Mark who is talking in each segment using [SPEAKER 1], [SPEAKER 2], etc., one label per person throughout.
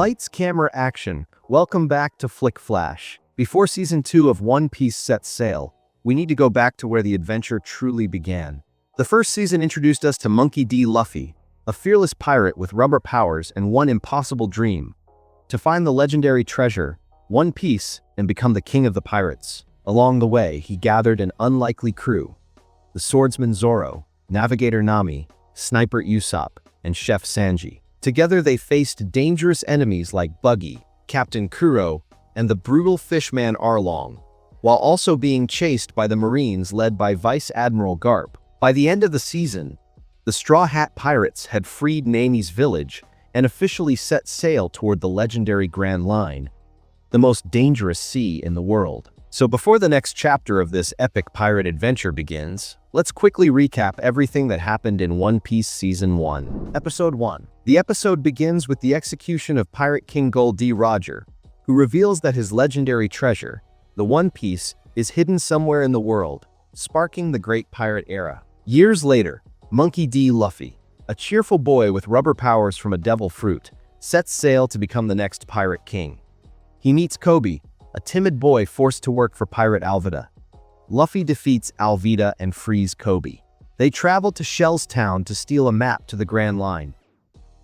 [SPEAKER 1] Lights, camera, action. Welcome back to Flick Flash. Before Season 2 of One Piece sets sail, we need to go back to where the adventure truly began. The first season introduced us to Monkey D. Luffy, a fearless pirate with rubber powers and one impossible dream: to find the legendary treasure, One Piece, and become the king of the pirates. Along the way, he gathered an unlikely crew: the swordsman Zoro, navigator Nami, sniper Usopp, and chef Sanji. Together they faced dangerous enemies like Buggy, Captain Kuro, and the brutal fishman Arlong, while also being chased by the Marines led by Vice Admiral Garp. By the end of the season, the Straw Hat Pirates had freed Nami's village and officially set sail toward the legendary Grand Line, the most dangerous sea in the world. So before the next chapter of this epic pirate adventure begins, let's quickly recap everything that happened in One Piece Season 1. Episode 1. The episode begins with the execution of Pirate King Gol D. Roger, who reveals that his legendary treasure, the One Piece, is hidden somewhere in the world, sparking the Great Pirate Era. Years later, Monkey D. Luffy, a cheerful boy with rubber powers from a devil fruit, sets sail to become the next Pirate King. He meets Koby, a timid boy forced to work for Pirate Alvida. Luffy defeats Alvida and frees Koby. They travel to Shell's Town to steal a map to the Grand Line.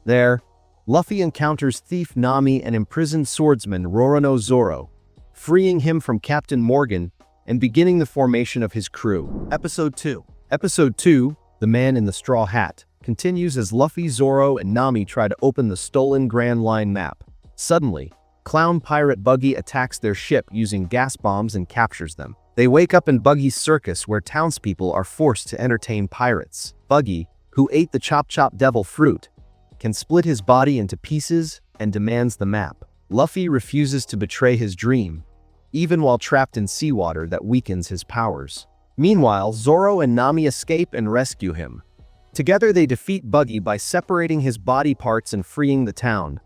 [SPEAKER 1] There, Luffy encounters thief Nami and imprisoned swordsman Roronoa Zoro, freeing him from Captain Morgan and beginning the formation of his crew. Episode 2. Episode 2, The Man in the Straw Hat, continues as Luffy, Zoro, and Nami try to open the stolen Grand Line map. Suddenly, clown pirate Buggy attacks their ship using gas bombs and captures them. They wake up in Buggy's circus where townspeople are forced to entertain pirates. Buggy, who ate the Chop Chop Devil fruit, can split his body into pieces and demands the map. Luffy refuses to betray his dream, even while trapped in seawater that weakens his powers. Meanwhile, Zoro and Nami escape and rescue him. Together they defeat Buggy by separating his body parts and freeing the town.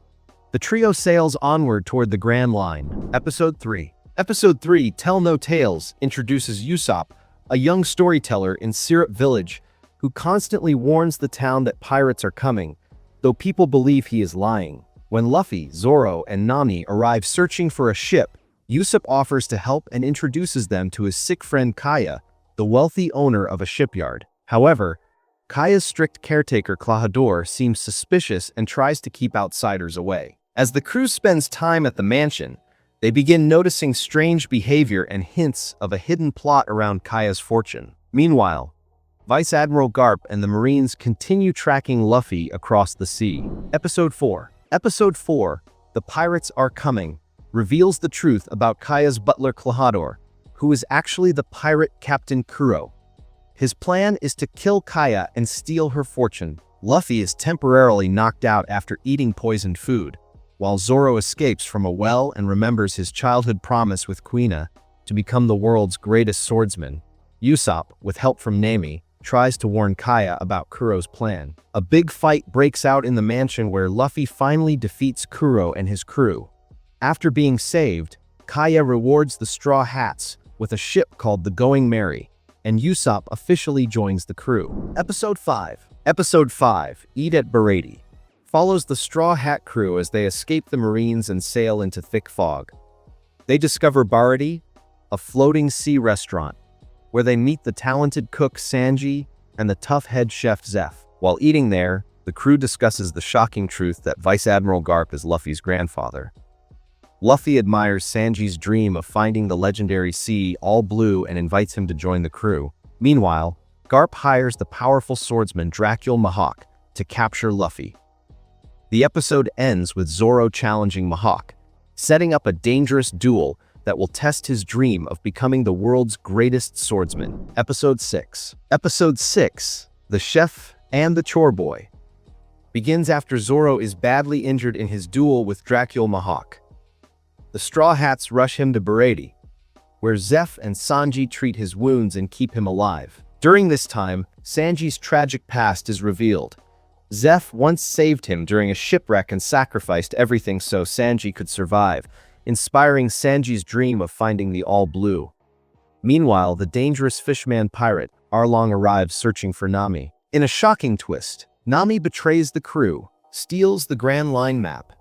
[SPEAKER 1] The trio sails onward toward the Grand Line. Episode 3. Episode 3, Tell No Tales, introduces Usopp, a young storyteller in Syrup Village who constantly warns the town that pirates are coming, though people believe he is lying. When Luffy, Zoro, and Nami arrive searching for a ship, Usopp offers to help and introduces them to his sick friend Kaya, the wealthy owner of a shipyard. However, Kaya's strict caretaker Klahadore seems suspicious and tries to keep outsiders away. As the crew spends time at the mansion, they begin noticing strange behavior and hints of a hidden plot around Kaya's fortune. Meanwhile, Vice Admiral Garp and the Marines continue tracking Luffy across the sea. Episode 4. Episode 4, The Pirates Are Coming, reveals the truth about Kaya's butler Klahadore, who is actually the pirate Captain Kuro. His plan is to kill Kaya and steal her fortune. Luffy is temporarily knocked out after eating poisoned food, while Zoro escapes from a well and remembers his childhood promise with Kuina to become the world's greatest swordsman. Usopp, with help from Nami, tries to warn Kaya about Kuro's plan. A big fight breaks out in the mansion where Luffy finally defeats Kuro and his crew. After being saved, Kaya rewards the Straw Hats with a ship called the Going Merry, and Usopp officially joins the crew. Episode 5. Episode 5, Eat at Baratie, follows the Straw Hat crew as they escape the Marines and sail into thick fog. They discover Baratie, a floating sea restaurant, where they meet the talented cook Sanji and the tough head chef Zeph. While eating there, the crew discusses the shocking truth that Vice Admiral Garp is Luffy's grandfather. Luffy admires Sanji's dream of finding the legendary sea all blue and invites him to join the crew. Meanwhile, Garp hires the powerful swordsman Dracul Mihawk to capture Luffy. The episode ends with Zoro challenging Mihawk, setting up a dangerous duel that will test his dream of becoming the world's greatest swordsman. Episode 6. Episode 6, The Chef and the Chore Boy, begins after Zoro is badly injured in his duel with Dracul Mihawk. The Straw Hats rush him to Baratie, where Zeph and Sanji treat his wounds and keep him alive. During this time, Sanji's tragic past is revealed. Zeph once saved him during a shipwreck and sacrificed everything so Sanji could survive, inspiring Sanji's dream of finding the All Blue. Meanwhile, the dangerous fishman pirate Arlong arrives searching for Nami. In a shocking twist, Nami betrays the crew, steals the Grand Line map,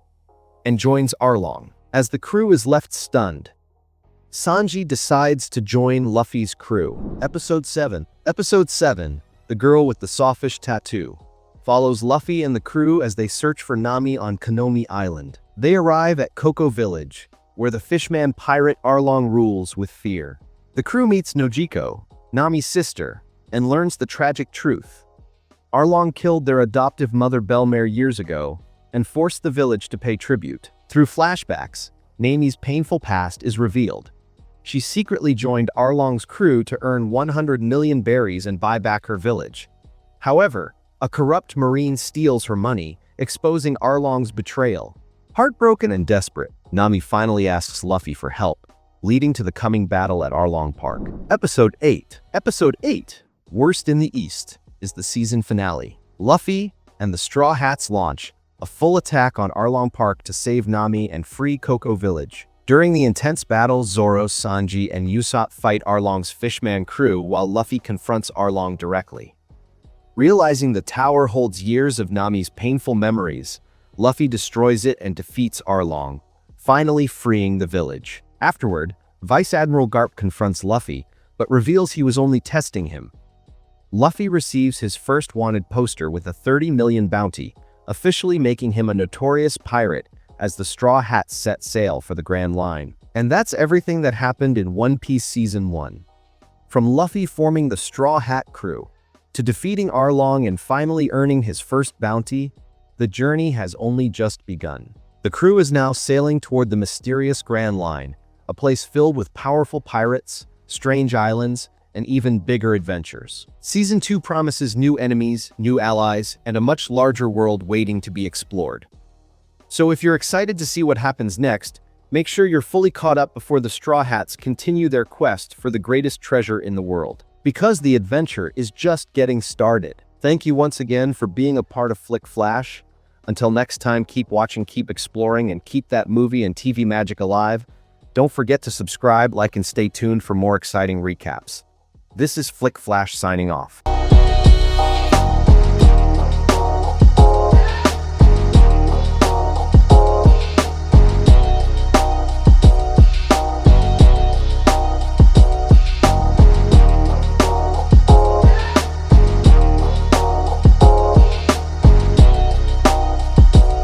[SPEAKER 1] and joins Arlong. As the crew is left stunned, Sanji decides to join Luffy's crew. Episode 7. Episode 7, The Girl with the Sawfish Tattoo, follows Luffy and the crew as they search for Nami on Konomi Island. They arrive at Koko Village, where the fishman pirate Arlong rules with fear. The crew meets Nojiko, Nami's sister, and learns the tragic truth. Arlong killed their adoptive mother Belmare years ago and forced the village to pay tribute. Through flashbacks, Nami's painful past is revealed. She secretly joined Arlong's crew to earn 100 million berries and buy back her village. However, a corrupt marine steals her money, exposing Arlong's betrayal. Heartbroken and desperate, Nami finally asks Luffy for help, leading to the coming battle at Arlong Park. Episode 8. Episode 8, Worst in the East, is the season finale. Luffy and the Straw Hats launch a full attack on Arlong Park to save Nami and free Koko Village. During the intense battle, Zoro, Sanji, and Usopp fight Arlong's fishman crew while Luffy confronts Arlong directly. Realizing the tower holds years of Nami's painful memories, Luffy destroys it and defeats Arlong, finally freeing the village. Afterward, Vice Admiral Garp confronts Luffy, but reveals he was only testing him. Luffy receives his first wanted poster with a 30 million bounty, officially making him a notorious pirate as the Straw Hats set sail for the Grand Line. And that's everything that happened in One Piece Season 1. From Luffy forming the Straw Hat crew, to defeating Arlong and finally earning his first bounty, the journey has only just begun. The crew is now sailing toward the mysterious Grand Line, a place filled with powerful pirates, strange islands, and even bigger adventures. Season 2 promises new enemies, new allies, and a much larger world waiting to be explored. So if you're excited to see what happens next, make sure you're fully caught up before the Straw Hats continue their quest for the greatest treasure in the world. Because the adventure is just getting started. Thank you once again for being a part of Flick Flash. Until next time, keep watching, keep exploring, and keep that movie and TV magic alive. Don't forget to subscribe, like, and stay tuned for more exciting recaps. This is Flick Flash signing off.